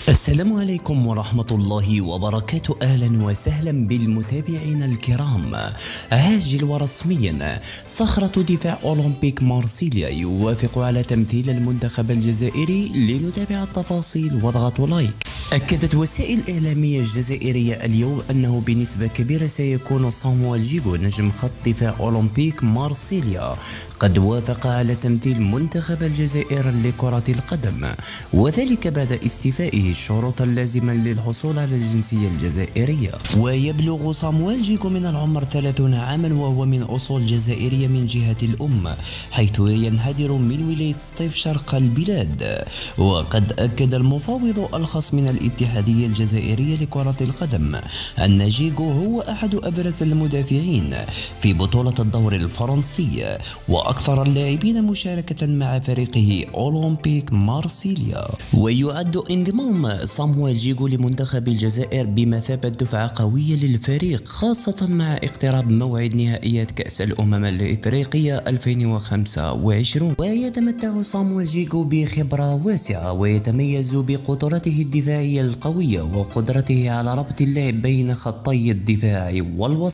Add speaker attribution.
Speaker 1: السلام عليكم ورحمة الله وبركاته. أهلا وسهلا بالمتابعين الكرام. عاجل ورسميا، صخرة دفاع أولمبيك مارسيليا يوافق على تمثيل المنتخب الجزائري. لنتابع التفاصيل واضغطوا لايك. أكدت وسائل إعلامية الجزائرية اليوم أنه بنسبة كبيرة سيكون صامويل جيغو نجم خط دفاع أولمبيك مارسيليا قد وافق على تمثيل منتخب الجزائر لكرة القدم، وذلك بعد استيفائه الشروط اللازمة للحصول على الجنسية الجزائرية. ويبلغ صامويل جيغو من العمر 30 عاما، وهو من أصول جزائرية من جهة الأم، حيث ينحدر من ولاية سطيف شرق البلاد. وقد أكد المفاوض الخاص من الاتحادية الجزائرية لكرة القدم أن جيغو هو أحد أبرز المدافعين في بطولة الدور الفرنسي وأكثر اللاعبين مشاركة مع فريقه أولمبيك مارسيليا. ويعد انضمام صامويل جيغو لمنتخب الجزائر بمثابة دفعة قوية للفريق، خاصة مع اقتراب موعد نهائيات كأس الأمم الإفريقية 2025. ويتمتع صامويل جيغو بخبرة واسعة، ويتميز بقدرته الدفاعية القوية وقدرته على ربط اللعب بين خطي الدفاع والوسط.